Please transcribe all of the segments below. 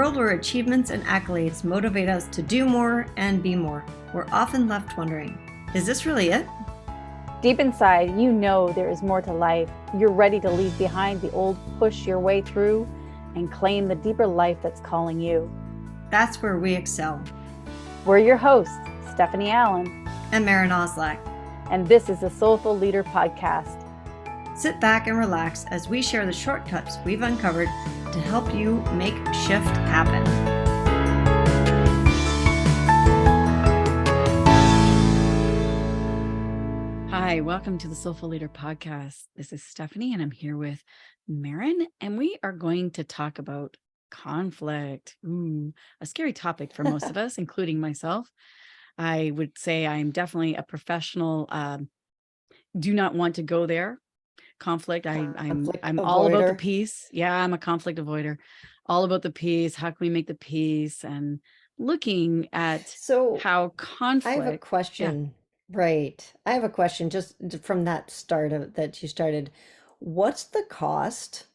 world where achievements and accolades motivate us to do more and be more, we're often left wondering, is this really it? Deep inside, you know there is more to life. You're ready to leave behind the old, push your way through, and claim the deeper life that's calling you. That's where we excel. We're your hosts, Stephanie Allen and Maren Oslak. And this is the Soulful Leader Podcast. Sit back and relax as we share the shortcuts we've uncovered to help you make shift happen. Hi, welcome to the Soulful Leader Podcast. This is Stephanie and I'm here with Maren, and we are going to talk about conflict. A scary topic for most of us, including myself. I would say I'm definitely a professional, do not want to go there. Conflict. I'm all about the peace. Yeah, I'm a conflict avoider. All about the peace. How can we make the peace? And looking at how conflict. I have a question. Yeah. Right. I have a question just from that that you started. What's the cost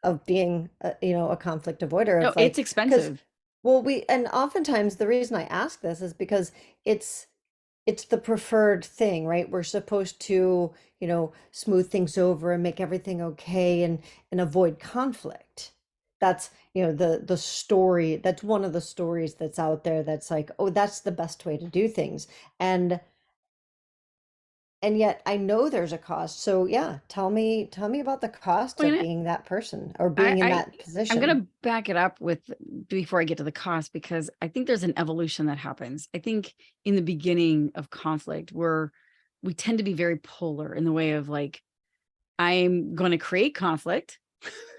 of being, a conflict avoider? No, it's expensive. Well, and oftentimes the reason I ask this is because it's the preferred thing, right? We're supposed to, smooth things over and make everything okay and avoid conflict. That's, the story. That's one of the stories that's out there that's like, oh, that's the best way to do things. And yet I know there's a cost. So yeah, tell me about the cost of being that person or being in that position. I'm going to back it up before I get to the cost, because I think there's an evolution that happens. I think in the beginning of conflict, we tend to be very polar in the way of like, I'm going to create conflict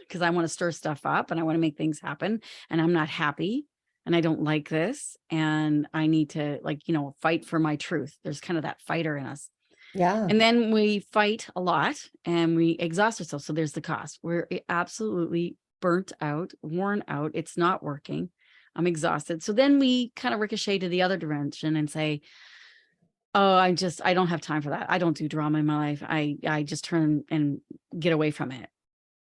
because I want to stir stuff up and I want to make things happen, and I'm not happy and I don't like this. And I need to fight for my truth. There's kind of that fighter in us. Yeah. And then we fight a lot and we exhaust ourselves. So there's the cost. We're absolutely burnt out, worn out. It's not working. I'm exhausted. So then we kind of ricochet to the other direction and say, oh, I don't have time for that. I don't do drama in my life. I just turn and get away from it.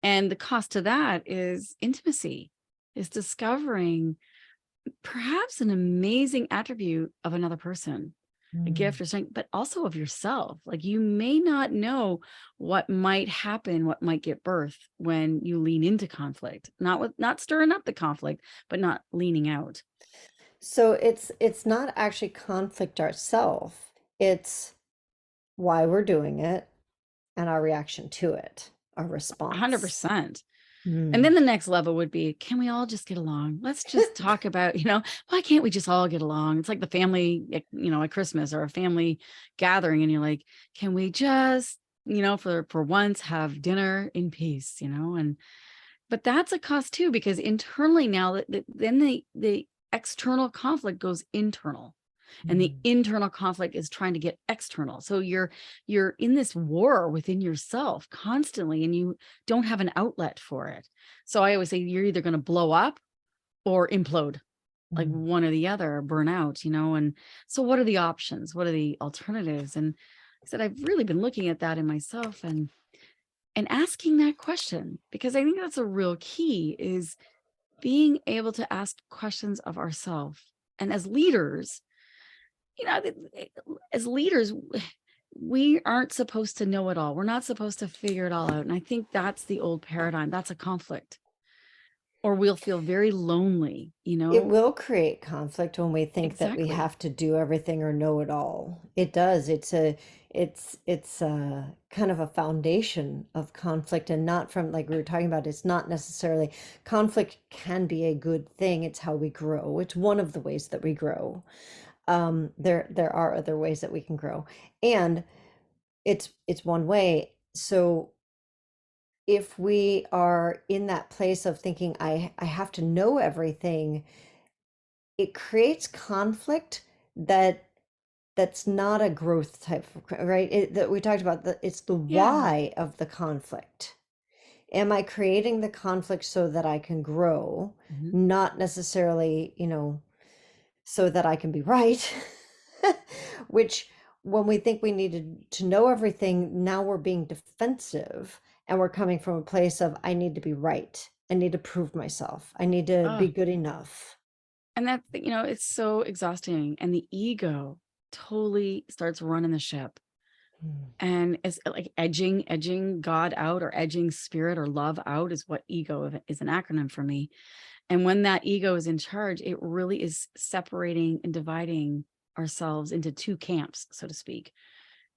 And the cost to that is intimacy, is discovering perhaps an amazing attribute of another person, a gift or something, but also of yourself. Like, you may not know what might happen, what might get birth when you lean into conflict, not stirring up the conflict, but not leaning out. So it's not actually conflict ourselves. It's why we're doing it and our reaction to it, our response. 100%. And then the next level would be, can we all just get along? Let's just talk about, why can't we just all get along? It's like the family, at Christmas or a family gathering. And you're like, can we just, for once have dinner in peace, but that's a cost too, because internally now then the external conflict goes internal. And the internal conflict is trying to get external. So you're in this war within yourself constantly, and you don't have an outlet for it. So I always say you're either going to blow up or implode, like one or the other, or burn out, and so what are the options? What are the alternatives? And I said, I've really been looking at that in myself and asking that question, because I think that's a real key, is being able to ask questions of ourselves. And as leaders, as leaders, we aren't supposed to know it all. We're not supposed to figure it all out. And I think that's the old paradigm. That's a conflict. Or we'll feel very lonely, It will create conflict when we think that we have to do everything or know it all. It does. It's a kind of a foundation of conflict, and not from, like we were talking about, it's not necessarily, conflict can be a good thing. It's how we grow. It's one of the ways that we grow. There are other ways that we can grow, and it's one way. So if we are in that place of thinking I have to know everything, it creates conflict that's not a growth type of, right? That we talked about, it's the why of the conflict. Am I creating the conflict so that I can grow, not necessarily, so that I can be right, which when we think we needed to know everything, now we're being defensive and we're coming from a place of, I need to be right. I need to prove myself. I need to be Oh, good enough. and that, it's so exhausting. And the ego totally starts running the ship. Mm. And it's like edging God out, or edging spirit or love out, is what ego is an acronym for me. And when that ego is in charge, it really is separating and dividing ourselves into two camps, so to speak,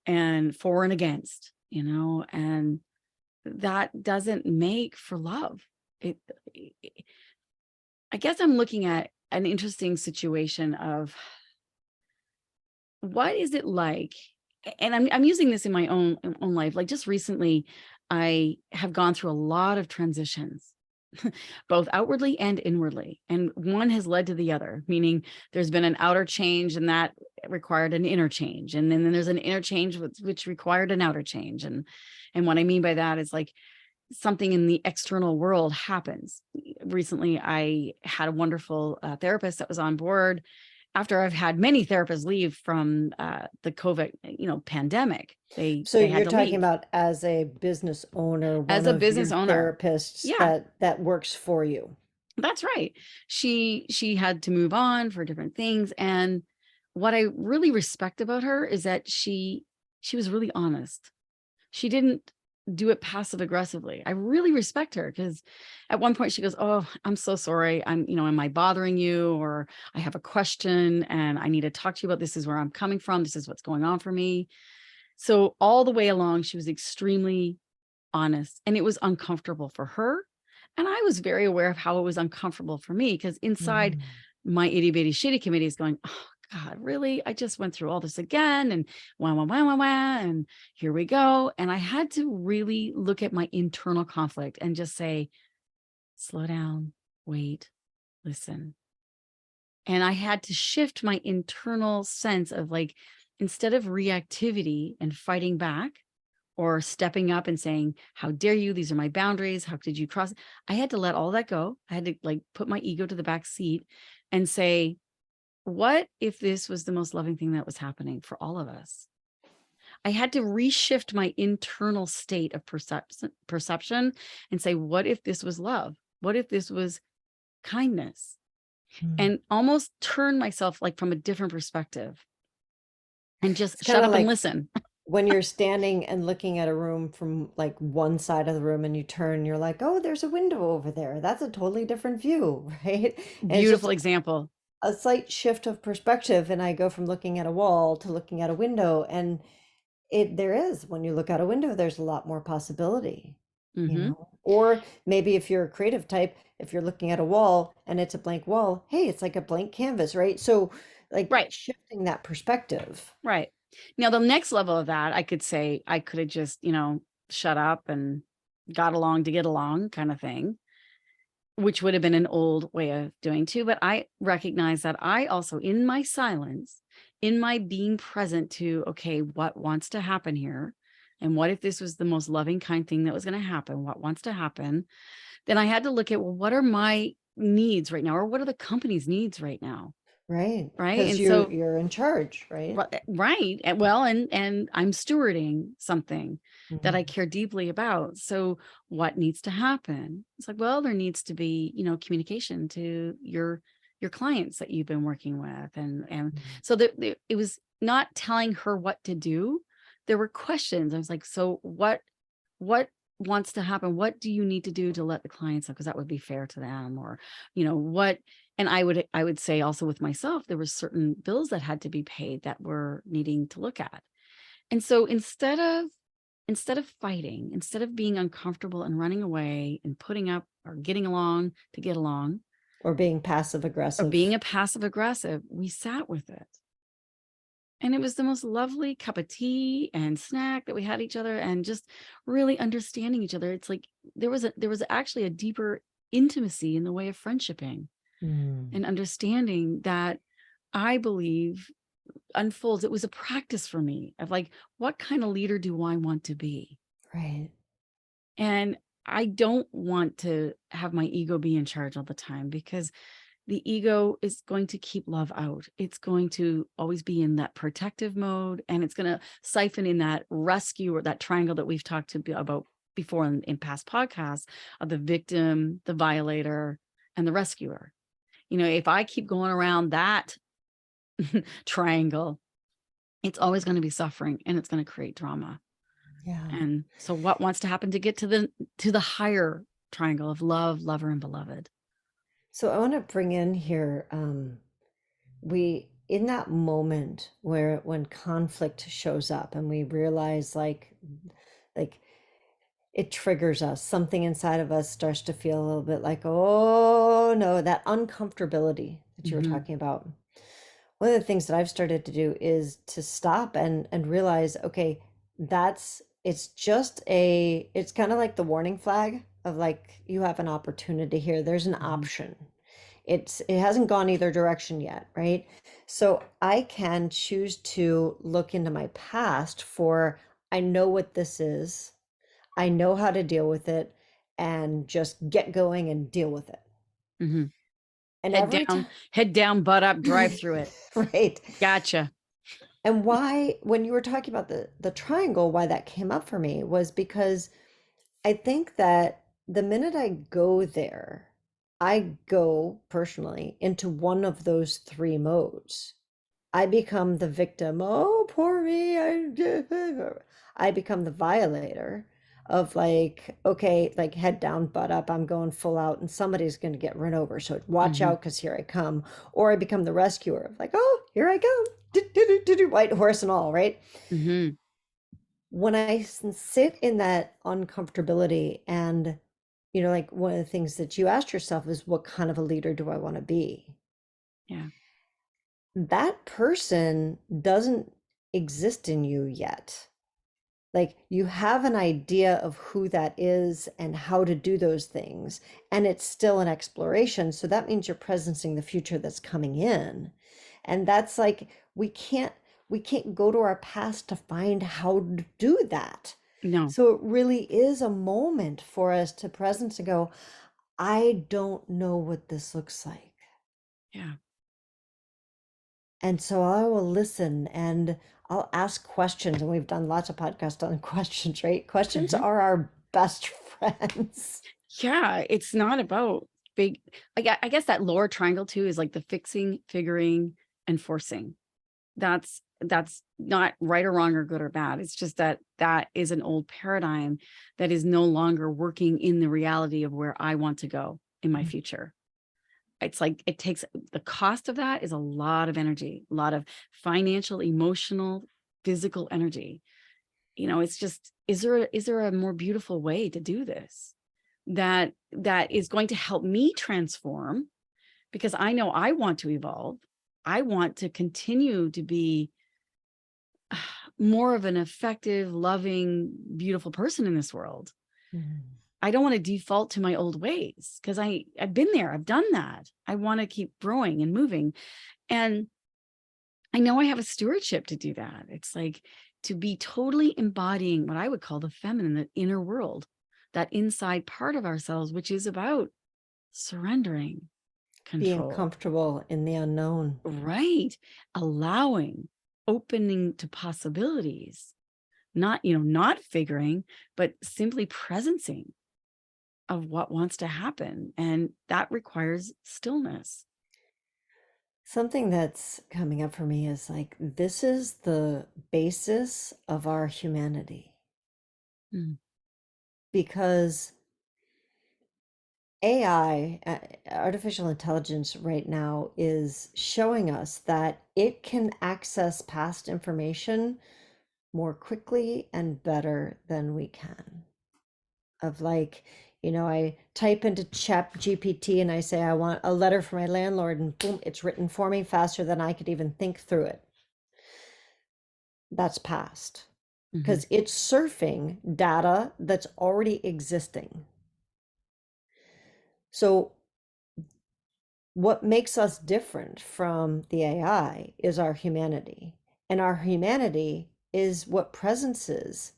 and for and against, and that doesn't make for love. It, I guess I'm looking at an interesting situation of what is it like, and I'm using this in my own life. Like, just recently, I have gone through a lot of transitions, both outwardly and inwardly. And one has led to the other, meaning there's been an outer change and that required an inner change. And then there's an inner change which required an outer change. And what I mean by that is, like, something in the external world happens. Recently, I had a wonderful therapist that was on board after I've had many therapists leave from the COVID, pandemic. They So had you're to talking leave. about as a business owner, one As a of your business owner. therapists Yeah, that works for you. that's right. She had to move on for different things, and what I really respect about her is that she was really honest. She didn't do it passive aggressively. I really respect her, because at one point she goes, "Oh, I'm so sorry. Am I bothering you? Or I have a question and I need to talk to you about this. Is where I'm coming from. This is what's going on for me." So all the way along, she was extremely honest, and it was uncomfortable for her. And I was very aware of how it was uncomfortable for me, because inside Mm. my itty bitty shitty committee is going, "Oh God, really? I just went through all this again, and wah, wah, wah, wah, wah, and here we go." And I had to really look at my internal conflict and just say, slow down, wait, listen. And I had to shift my internal sense of, like, instead of reactivity and fighting back, or stepping up and saying, "How dare you? These are my boundaries. How could you cross?" I had to let all that go. I had to, like, put my ego to the back seat and say, what if this was the most loving thing that was happening for all of us? I had to reshift my internal state of perception and say, what if this was love? What if this was kindness? Mm. And almost turn myself, like, from a different perspective, and just It's kind shut of up and like listen. when you're standing and looking at a room from like one side of the room and you turn, you're like, oh, there's a window over there. That's a totally different view, right? And it's just Beautiful example. a slight shift of perspective. And I go from looking at a wall to looking at a window. And there is, when you look out a window, there's a lot more possibility, Hmm. Or maybe if you're a creative type, if you're looking at a wall and it's a blank wall, hey, it's like a blank canvas, right? So like Right. shifting that perspective. Right. Now, the next level of that, I could say I could have just, shut up and got along to get along, kind of thing, which would have been an old way of doing too. But I recognize that I also, in my silence, in my being present to, okay, what wants to happen here? And what if this was the most loving, kind thing that was going to happen? What wants to happen? Then I had to look at, well, what are my needs right now? Or what are the company's needs right now? Right. Right. Because And so, you're in charge, right? Right. Well, and I'm stewarding something that I Mhm. care deeply about. So what needs to happen? It's like, well, there needs to be, communication to your clients that you've been working with. And Mhm. so it was not telling her what to do. There were questions. I was like, so what wants to happen? What do you need to do to let the clients know? Because that would be fair to them, or, what. And I would say also with myself, there were certain bills that had to be paid that were needing to look at. And so instead of fighting, instead of being uncomfortable and running away and putting up or getting along to get along, Or being passive or being aggressive. a passive aggressive, we sat with it. And it was the most lovely cup of tea and snack that we had each other, and just really understanding each other. It's like there was actually a deeper intimacy in the way of friendshiping Mm. and understanding that I believe unfolds. It was a practice for me of, like, what kind of leader do I want to be? Right. And I don't want to have my ego be in charge all the time, because the ego is going to keep love out. It's going to always be in that protective mode, and it's going to siphon in that rescue, or that triangle that we've talked about before in past podcasts of the victim, the violator, and the rescuer. If I keep going around that triangle, it's always going to be suffering and it's going to create drama. Yeah. And so what wants to happen to get to the higher triangle of love, lover, and beloved? So I want to bring in here, we in that moment where when conflict shows up and we realize like it triggers us, something inside of us starts to feel a little bit like, oh no, that uncomfortability that you were Mhm. talking about. One of the things that I've started to do is to stop and realize, okay, it's kind of like the warning flag of like, you have an opportunity here. There's an Mhm. option. It hasn't gone either direction yet, right? So I can choose to look into my past for, I know what this is. I know how to deal with it, and just get going and deal with it. Mhm. And every Head down, butt up, drive through it. right. Gotcha. And why, when you were talking about the triangle, why that came up for me was because I think that the minute I go there, I go personally into one of those three modes. I become the victim. Oh, poor me. I become the violator of like, okay, like head down, butt up. I'm going full out and somebody's going to get run over. So watch Mhm. out because here I come. Or I become the rescuer of like, oh, here I come. White horse and all, right? Mhm. When I sit in that uncomfortability and, like one of the things that you asked yourself is, what kind of a leader do I want to be? Yeah. That person doesn't exist in you yet. Like you have an idea of who that is and how to do those things, and it's still an exploration. So that means you're presencing the future that's coming in. And that's like we can't go to our past to find how to do that. No. So it really is a moment for us to presence and go, I don't know what this looks like. Yeah. And so I will listen and I'll ask questions. And we've done lots of podcasts on questions, right? Questions Mhm. are our best friends. Yeah, it's not about big I guess that lower triangle too is like the fixing, figuring, and forcing. That's not right or wrong or good or bad. It's just that that is an old paradigm that is no longer working in the reality of where I want to go in my future. It's like it takes the cost of that is a lot of energy, a lot of financial, emotional, physical energy. It's just is there a more beautiful way to do this that is going to help me transform because I know I want to evolve. I want to continue to be more of an effective, loving, beautiful person in this world. Mhm. I don't want to default to my old ways because I've been there. I've done that. I want to keep growing and moving. And I know I have a stewardship to do that. It's like to be totally embodying what I would call the feminine, the inner world, that inside part of ourselves, which is about surrendering Being control, comfortable in the unknown. right? Allowing, opening to possibilities, not figuring, but simply presencing of what wants to happen. And that requires stillness. Something that's coming up for me is like, this is the basis of our humanity Mm. because AI, artificial intelligence, right now is showing us that it can access past information more quickly and better than we can. Of like, I type into Chat GPT and I say, I want a letter for my landlord, and boom, it's written for me faster than I could even think through it. That's past Mhm. because it's surfing data that's already existing. So what makes us different from the AI is our humanity. And our humanity is what presence is,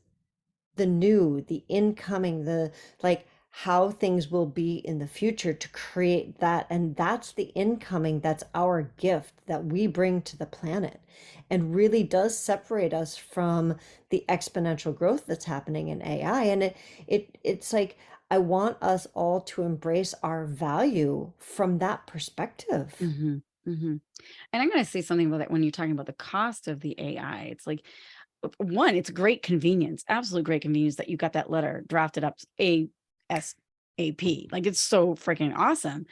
the new, the incoming, the like how things will be in the future to create that. And that's the incoming, that's our gift that we bring to the planet, and really does separate us from the exponential growth that's happening in AI. And it's like, I want us all to embrace our value from that perspective. Hmm. Hmm. And I'm going to say something about that when you're talking about the cost of the AI. It's like, one, it's great convenience, absolute great convenience that you got that letter drafted up ASAP. Like it's so freaking awesome.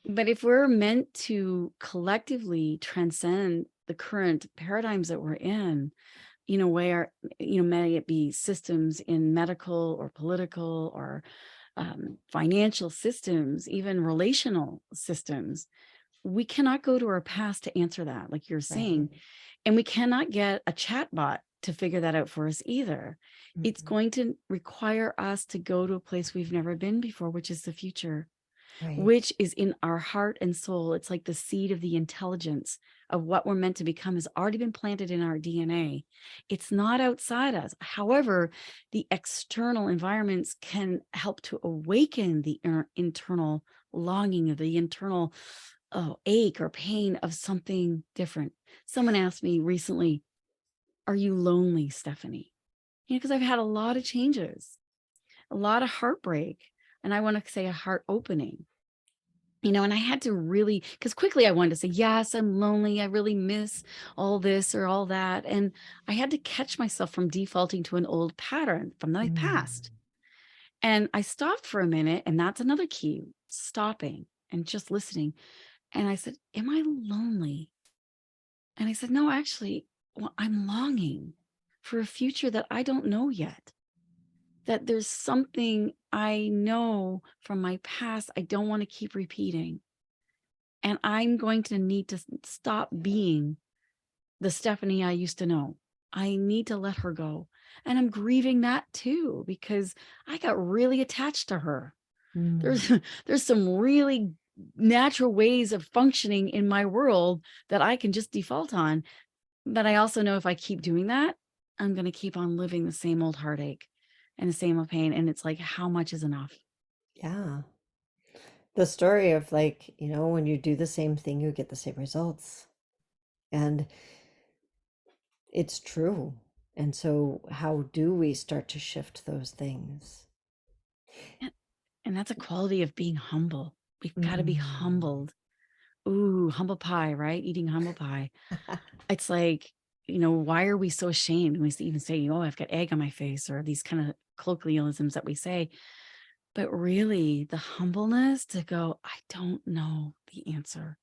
But if we're meant to collectively transcend the current paradigms that we're in, where, may it be systems in medical or political or financial systems, even relational systems, we cannot go to our past to answer that, like you're Right. saying. And we cannot get a chat bot to figure that out for us either. It's Mhm. going to require us to go to a place we've never been before, which is the future, Right. which is in our heart and soul. It's like the seed of the intelligence of what we're meant to become has already been planted in our DNA. It's not outside us. However, the external environments can help to awaken the internal longing, of the internal ache or pain of something different. Someone asked me recently, "Are you lonely, Stephanie?" Because I've had a lot of changes, a lot of heartbreak, and I want to say a heart opening. And I had to really, because quickly I wanted to say, yes, I'm lonely. I really miss all this or all that. And I had to catch myself from defaulting to an old pattern from my Mm. past. And I stopped for a minute, and that's another key, stopping and just listening. And I said, am I lonely? And I said, no, actually, well, I'm longing for a future that I don't know yet. That there's something I know from my past I don't want to keep repeating. And I'm going to need to stop being the Stephanie I used to know. I need to let her go. And I'm grieving that too, because I got really attached to her. Mm. There's there's some really natural ways of functioning in my world that I can just default on. But I also know if I keep doing that, I'm going to keep on living the same old heartache and the same old pain. And it's like, how much is enough? Yeah. The story of, like, when you do the same thing, you get the same results. And it's true. And so, how do we start to shift those things? And that's a quality of being humble. We've got to be Mm. humbled. Ooh, humble pie, right? Eating humble pie. It's like, why are we so ashamed when we even say, oh, I've got egg on my face, or these kind of colloquialisms that we say? But really, the humbleness to go, I don't know the answer.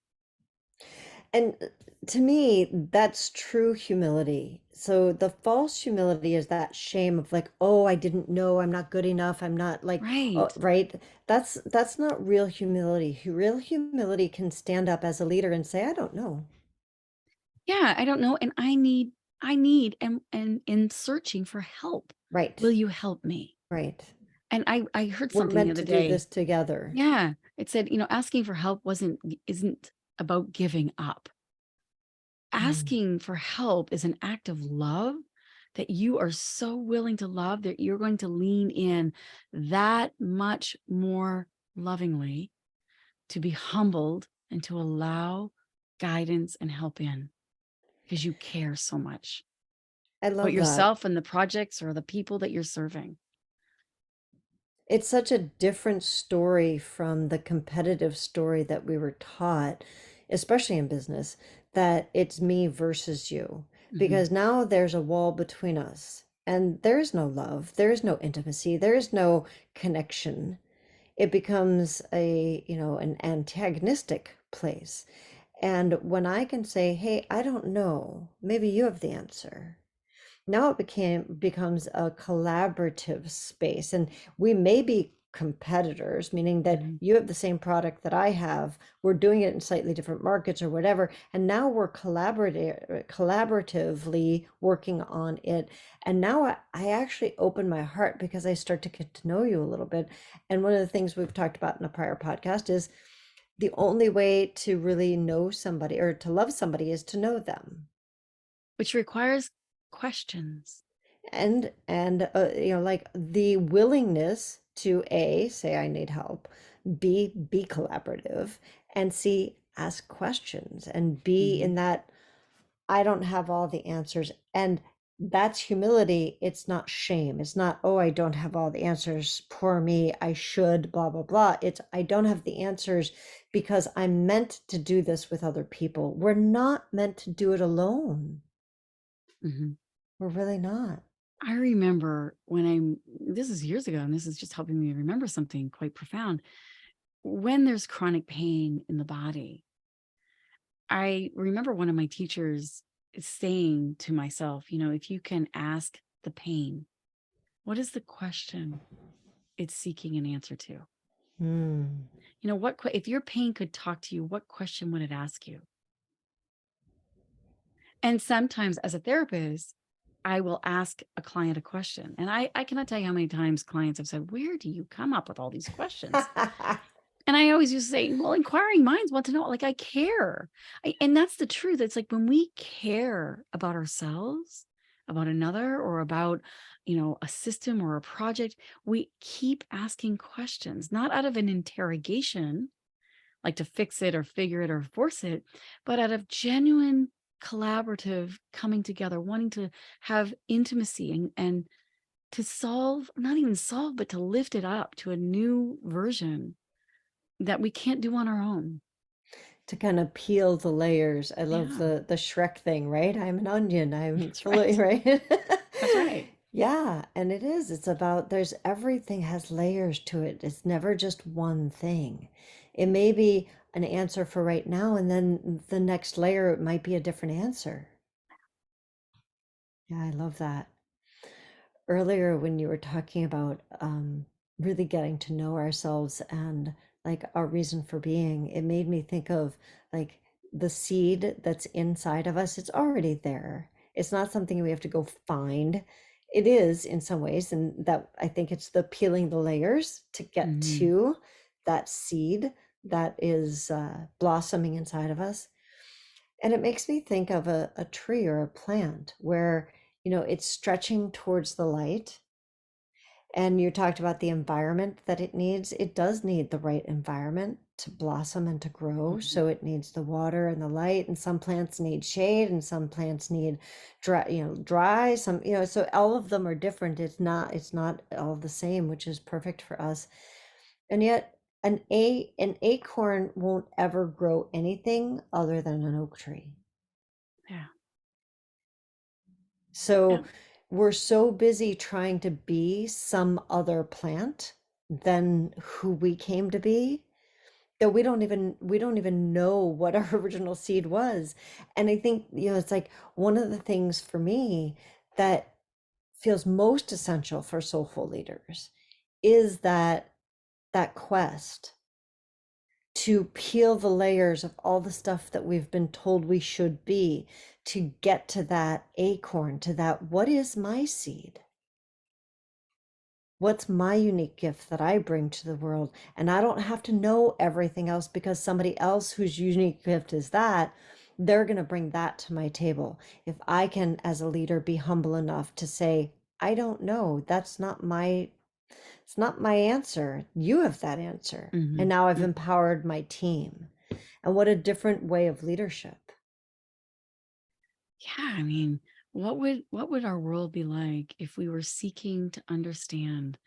And to me, that's true humility. So the false humility is that shame of, like, oh, I didn't know, I'm not good enough, I'm not, like, oh, Right. right? That's not real humility. Real humility can stand up as a leader and say, I don't know. Yeah, I don't know. And I need, and in searching for help. Right. Will you help me? Right. And I heard We're something the meant other to do day. this together. Yeah. It said, asking for help isn't about giving up. Mm. Asking for help is an act of love, that you are so willing to love that you're going to lean in that much more lovingly, to be humbled and to allow guidance and help in, because you care so much I about love that. yourself and the projects or the people that you're serving. It's such a different story from the competitive story that we were taught, especially in business, that it's me versus you. Hmm. Because now there's a wall between us, and there is no love, there is no intimacy, there is no connection. It becomes an antagonistic place. And when I can say, hey, I don't know, maybe you have the answer. Now it becomes a collaborative space, and we may be competitors, meaning that Hmm. you have the same product that I have, we're doing it in slightly different markets or whatever, and now we're collaboratively working on it. And now I actually open my heart because I start to get to know you a little bit. And one of the things we've talked about in a prior podcast is the only way to really know somebody or to love somebody is to know them. Which requires questions. And like the willingness to A, say I need help, B, be collaborative, and C, ask questions and be Mm-hmm. in that I don't have all the answers. And that's humility. It's not shame. It's not, oh, I don't have all the answers. Poor me. I should, blah, blah, blah. It's, I don't have the answers because I'm meant to do this with other people. We're not meant to do it alone. Mm-hmm. We're really not. I remember this is years ago, and this is just helping me remember something quite profound. When there's chronic pain in the body, I remember one of my teachers saying to myself, if you can ask the pain, what is the question it's seeking an answer to? Hmm. If your pain could talk to you, what question would it ask you? And sometimes as a therapist, I will ask a client a question. And I cannot tell you how many times clients have said, where do you come up with all these questions? And I always used to say, well, inquiring minds want to know, like, I care. And that's the truth. It's like when we care about ourselves, about another, or about, a system or a project, we keep asking questions, not out of an interrogation, like to fix it or figure it or force it, but out of genuine collaborative coming together, wanting to have intimacy and to solve, not even solve, but to lift it up to a new version that we can't do on our own. To kind of peel the layers. I love Yeah, the Shrek thing, right? I'm an onion. I'm that's fully right. right. That's right. Yeah, and it is. It's about there's everything has layers to it. It's never just one thing. It may be an answer for right now, and then the next layer it might be a different answer. Yeah, I love that. Earlier when you were talking about really getting to know ourselves and like our reason for being, it made me think of like the seed that's inside of us. It's already there. It's not something we have to go find. It is in some ways, and that I think it's the peeling the layers to get Hmm. to that seed that is blossoming inside of us. And it makes me think of a tree or a plant where, it's stretching towards the light. And you talked about the environment that it needs. It does need the right environment to blossom and to grow. Hmm. So it needs the water and the light. And some plants need shade and some plants need dry, some, so all of them are different. It's not all the same, which is perfect for us. And yet an acorn won't ever grow anything other than an oak tree. Yeah. Yeah. So we're so busy trying to be some other plant than who we came to be that we don't even know what our original seed was. And I think, it's like one of the things for me that feels most essential for soulful leaders is that quest to peel the layers of all the stuff that we've been told we should be to get to that acorn, to that, what is my seed? What's my unique gift that I bring to the world? And I don't have to know everything else because somebody else whose unique gift is that, they're going to bring that to my table. If I can, as a leader, be humble enough to say, I don't know, it's not my answer. You have that answer. And Hmm. now I've Hmm. empowered my team. And what a different way of leadership. Yeah. I mean, what would our world be like if we were seeking to understand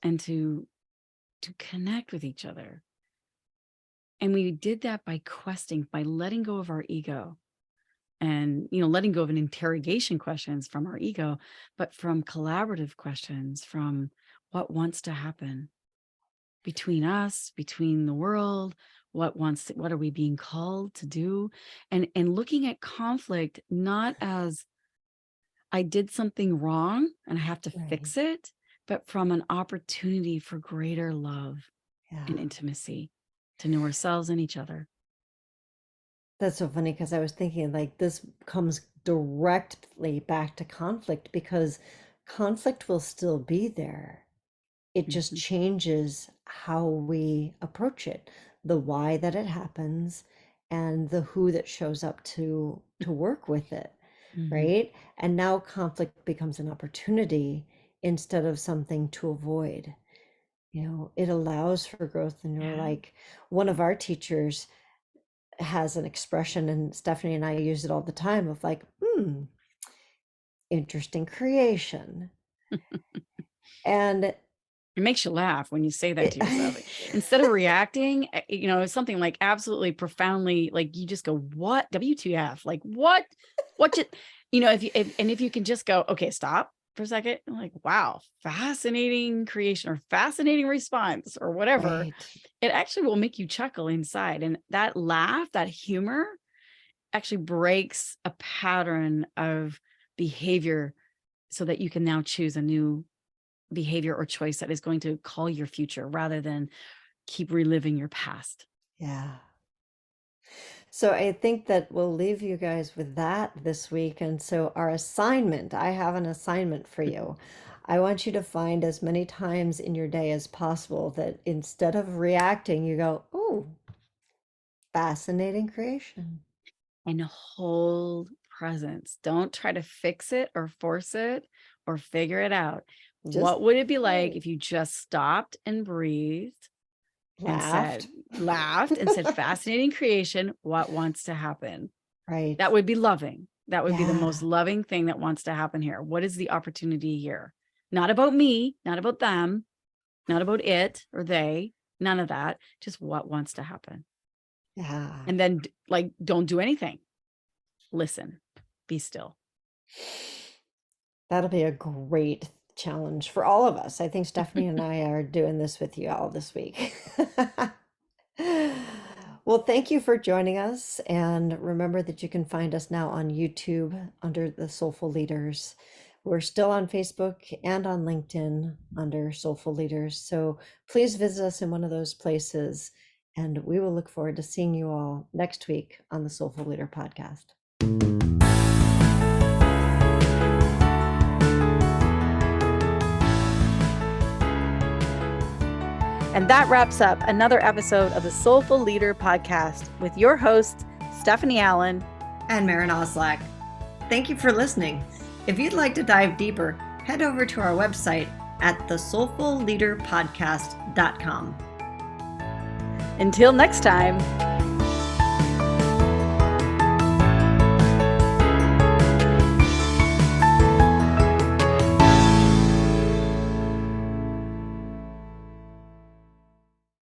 and to connect with each other? And we did that by questing, by letting go of our ego and, letting go of an interrogation questions from our ego, but from collaborative questions, from what wants to happen between us, between the world, what are we being called to do? And looking at conflict not as I did something wrong and I have to Right. fix it, but from an opportunity for greater love Yeah. and intimacy to know ourselves and each other. That's so funny because I was thinking like this comes directly back to conflict because conflict will still be there. It just Mhm. changes how we approach it, the why that it happens and the who that shows up to work with it, Mhm. right? And now conflict becomes an opportunity instead of something to avoid. it allows for growth. And you're like, one of our teachers has an expression, and Stephanie and I use it all the time, of like, interesting creation. And it makes you laugh when you say that to yourself. Instead of reacting, something like absolutely profoundly, like you just go, what? WTF? Like what just, if you can just go, okay, stop for a second, like, wow, fascinating creation or fascinating response or whatever, right. it actually will make you chuckle inside. And that laugh, that humor actually breaks a pattern of behavior so that you can now choose a new behavior or choice that is going to call your future rather than keep reliving your past. Yeah. So I think that we'll leave you guys with that this week. And so our assignment, I have an assignment for you. I want you to find as many times in your day as possible that instead of reacting, you go, "Oh, fascinating creation." And hold presence. Don't try to fix it or force it or figure it out. Just What would it be like right. if you just stopped and breathed and Laughed. laughed and said, fascinating creation, what wants to happen? Right. That would be loving. That would be the most Yeah. loving thing that wants to happen here. What is the opportunity here? Not about me, not about them, not about it or they, none of that. Just what wants to happen. Yeah. And then don't do anything. Listen, be still. That'll be a great challenge for all of us. I think Stephanie and I are doing this with you all this week. Well, thank you for joining us. And remember that you can find us now on YouTube under the Soulful Leaders. We're still on Facebook and on LinkedIn under Soulful Leaders. So please visit us in one of those places. And we will look forward to seeing you all next week on the Soulful Leader podcast. And that wraps up another episode of the Soulful Leader podcast with your hosts, Stephanie Allen and Maren Oslack. Thank you for listening. If you'd like to dive deeper, head over to our website at thesoulfulleaderpodcast.com. Until next time.